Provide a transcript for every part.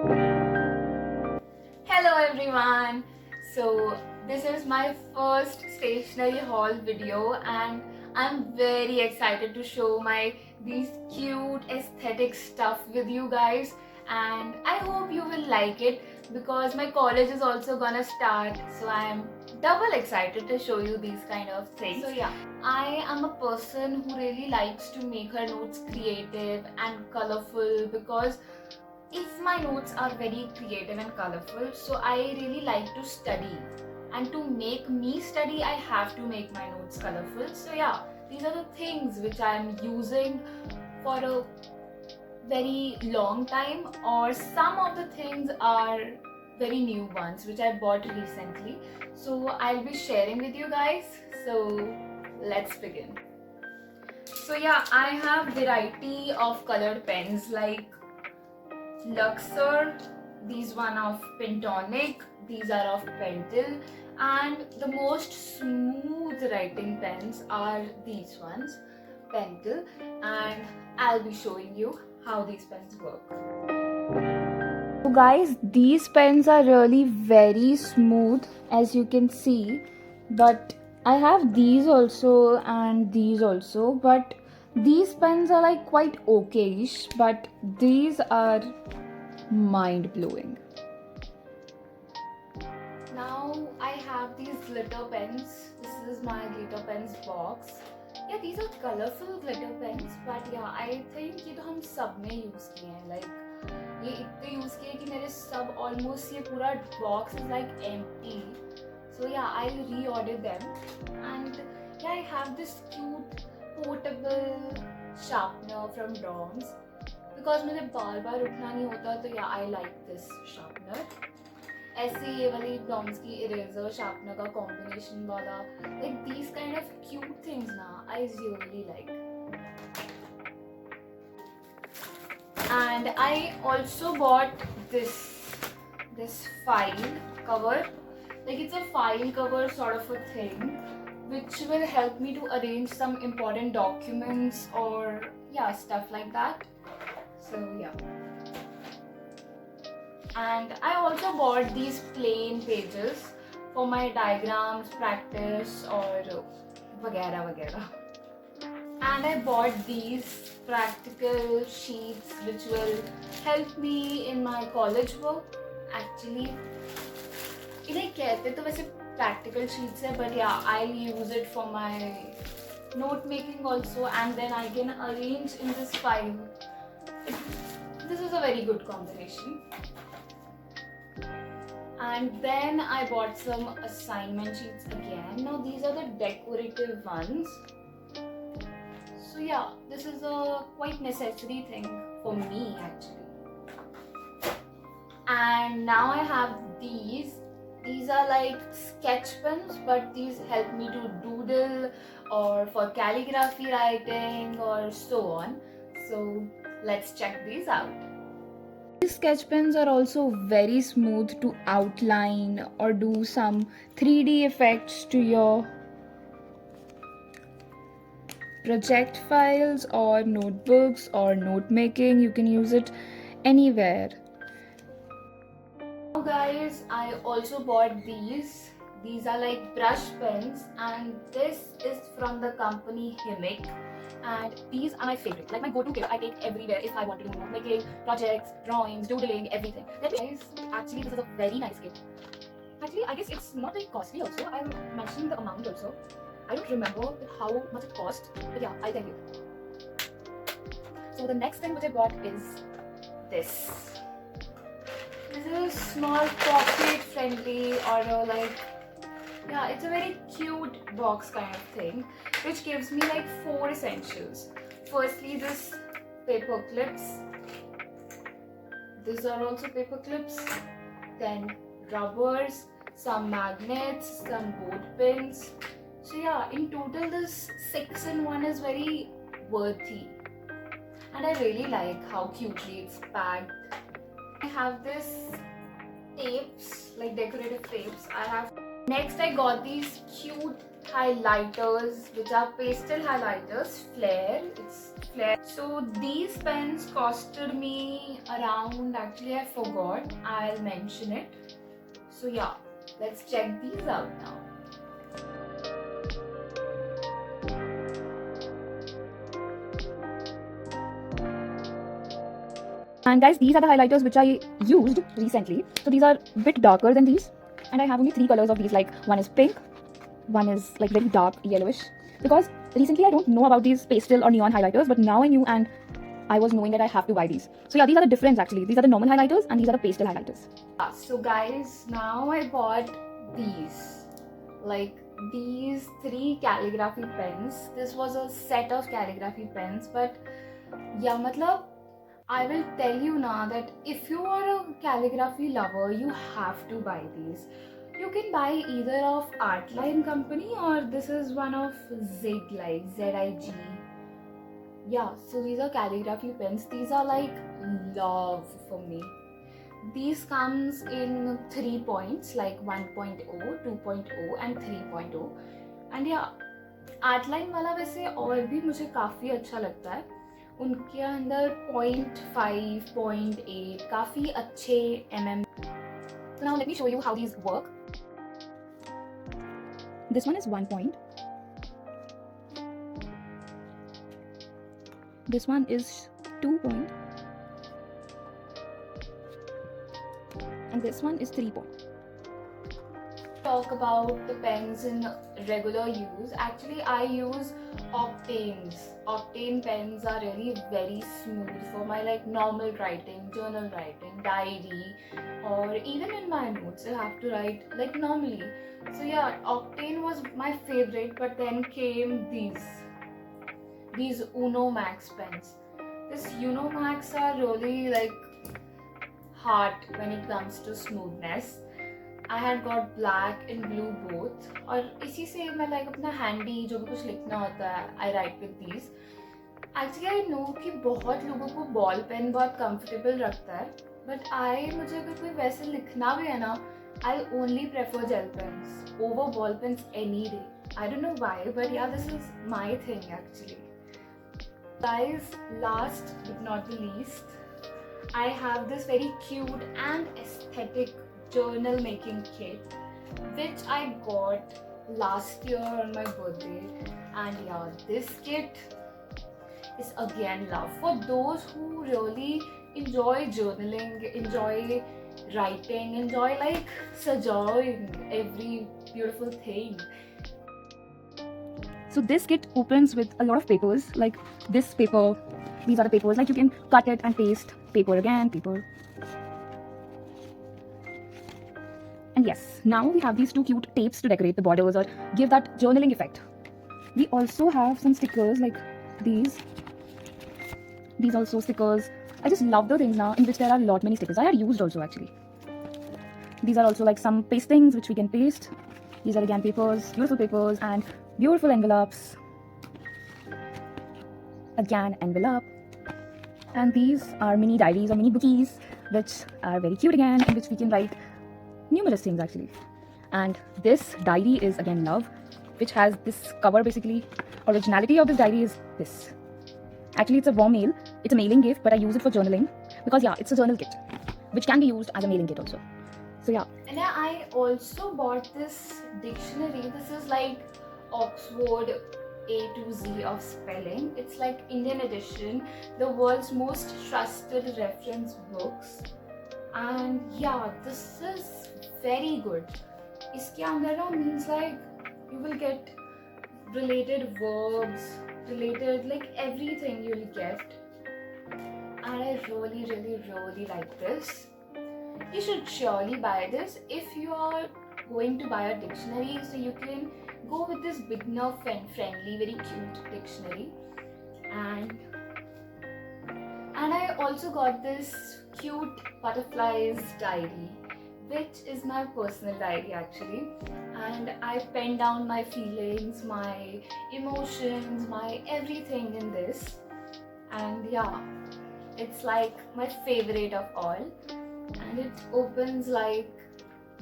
Hello everyone! So this is my first stationery haul video and I'm very excited to show these cute aesthetic stuff with you guys, and I hope you will like it because my college is also gonna start, so I'm double excited to show you these kind of things. So yeah, I am a person who really likes to make her notes creative and colorful because if my notes are very creative and colorful, so I really like to study, and to make me study I have to make my notes colorful. So yeah, these are the things which I am using for a very long time, or some of the things are very new ones which I bought recently, so I'll be sharing with you guys. So let's begin. So yeah, I have variety of colored pens like Luxor, these one of Pentonic, these are of Pentel, and the most smooth writing pens are these ones, Pentel, and I'll be showing you how these pens work. So guys, these pens are really very smooth as you can see, but I have these also and these also, but these pens are like quite okayish, but these are mind-blowing. Now I have these glitter pens. This is my glitter pens box. Yeah, these are colorful glitter pens, but yeah, I think ये तो हम सब ने use किए हैं. Like ये इतने use किए कि मेरे सब almost ये पूरा box is like empty. So yeah, I reordered them, and yeah, I have this cute portable sharpener from Doms. Because मुझे बार बार उठना नहीं होता, तो या आई लाइक दिस शार्पनर. ऐसे ये वाली डॉम्स की इरेजर शार्पनर का कॉम्बिनेशन वाला, like these kind of cute things ना I really like. And I also bought this file cover, like it's a file cover sort of a thing which will help me to arrange some important documents or yeah, stuff like that. So yeah, and I also bought these plain pages for my diagrams practice or vagera vagera. And I bought these practical sheets which will help me in my college work. Actually इन्हें कहते तो वैसे practical sheets है, but yeah, I'll use it for my note making also, and then I can arrange in this file. This is a very good combination. And then I bought some assignment sheets again. Now these are the decorative ones. So yeah, this is a quite necessary thing for me actually. And now I have these. These are like sketch pens, but these help me to doodle or for calligraphy writing or so on. So let's check these out. These sketch pens are also very smooth to outline or do some 3D effects to your project files or notebooks or note making. You can use it anywhere. Now guys, I also bought these. These are like brush pens, and this is from the company Himic. And these are my favorite, like my go-to kit. I take everywhere if I want to do note making, projects, drawings, doodling, everything. Guys, actually this is a very nice kit. Actually, I guess it's not very costly also. I'm mentioning the amount also. I don't remember how much it cost, but yeah, I'll tell you. So the next thing which I bought is this. This is a small pocket friendly or like, yeah, it's a very cute box kind of thing which gives me like 4 essentials. Firstly, this paper clips. These are also paper clips. Then rubbers, some magnets, some board pins. So yeah, in total this 6-in-1 is very worthy. And I really like how cutely it's packed. I have this tapes, like decorative tapes. Next I got these cute highlighters which are pastel highlighters, Flair. It's flare. So these pens costed me around, actually I forgot, I'll mention it. So yeah, let's check these out now. And guys, these are the highlighters which I used recently. So these are a bit darker than these, and I have only 3 colors of these. Like one is pink, one is like very dark yellowish. Because recently I don't know about these pastel or neon highlighters, but now I knew, and I was knowing that I have to buy these. So yeah, these are the difference actually. These are the normal highlighters and these are the pastel highlighters. So guys, now I bought these. Like these 3 calligraphy pens. This was a set of calligraphy pens, but yeah, matlab, I will tell you now that if you are a calligraphy lover, you have to buy these. You can buy either of Artline company, or this is one of Zig, like ZIG. Yeah, so these are calligraphy pens. These are like love for me. These comes in 3 points like 1.0, 2.0 and 3.0. And yeah, Artline वाला वैसे और भी मुझे काफ़ी अच्छा लगता है. उनके अंदर 0.5, 0.8 काफ़ी अच्छे mm. So now let me show you how these work. This one is 1 point. This one is 2 point. And this one is 3 point. Talk about the pens in regular use. Actually, I use Octanes. Octane pens are really very smooth for my like normal writing, journal writing, diary, or even in my notes I have to write like normally. So yeah, Octane was my favorite, but then came these Uno Max pens. This Uno Max are really like hard when it comes to smoothness. I had got black and blue both, और इसी से मैं like अपना handy जो भी कुछ लिखना होता है I write with these. Actually I know कि बहुत लोगों को ball pen बहुत comfortable रखता है, but मुझे अगर कोई वैसे लिखना भी है ना, I'll only prefer gel pens over ball pens any day. I don't know why, but yeah, this is my thing actually. Guys, last but not the least, I have this very cute and aesthetic journal making kit which I got last year on my birthday, and yeah, this kit is again love for those who really enjoy journaling, enjoy writing, enjoy like sajawing every beautiful thing. So this kit opens with a lot of papers, like this paper. These are the papers, like you can cut it and paste paper again, paper. And yes, now we have these 2 cute tapes to decorate the borders or give that journaling effect. We also have some stickers like these. These also stickers. I just love the things now in which there are a lot many stickers. I had used also actually. These are also like some pastings which we can paste. These are again papers, beautiful papers and beautiful envelopes. Again envelope. And these are mini diaries or mini bookies which are very cute again, in which we can write numerous things actually. And this diary is again love, which has this cover basically. Originality of this diary is this. Actually it's a warm mail, it's a mailing gift, but I use it for journaling because yeah, it's a journal kit which can be used as a mailing kit also. So yeah. And I also bought this dictionary. This is like Oxford A to Z of spelling. It's like Indian edition, the world's most trusted reference books. And yeah, this is very good. Iske andar na means like you will get related verbs, related like everything you'll get. And I really like this. You should surely buy this if you are going to buy a dictionary, so you can go with this beginner friendly, very cute dictionary. And I also got this cute butterflies diary, which is my personal diary actually, and I pen down my feelings, my emotions, my everything in this. And yeah, it's like my favorite of all. And it opens like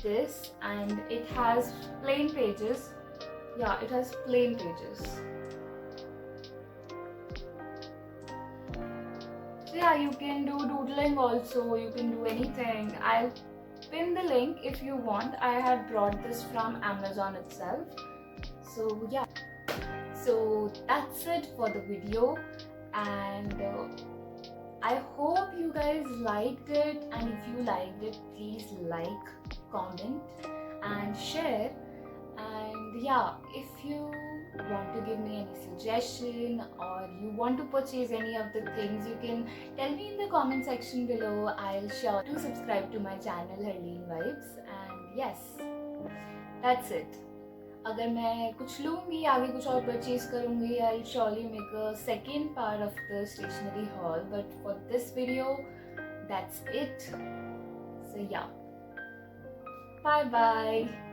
this, and it has plain pages. Yeah, it has plain pages. yeah, you can do doodling also, you can do anything. I'll pin the link if you want. I had brought this from Amazon itself. So yeah, so that's it for the video, and I hope you guys liked it, and if you liked it, please like, comment and share. And yeah, if you want to give me any suggestion or you want to purchase any of the things, you can tell me in the comment section below. I'll sure to subscribe to my channel Harleen Vibes. And yes, that's it. अगर मैं कुछ लूँगी, आगे कुछ और purchase करूँगी, I'll surely make a second part of the stationery haul. But for this video, that's it. So yeah, bye bye.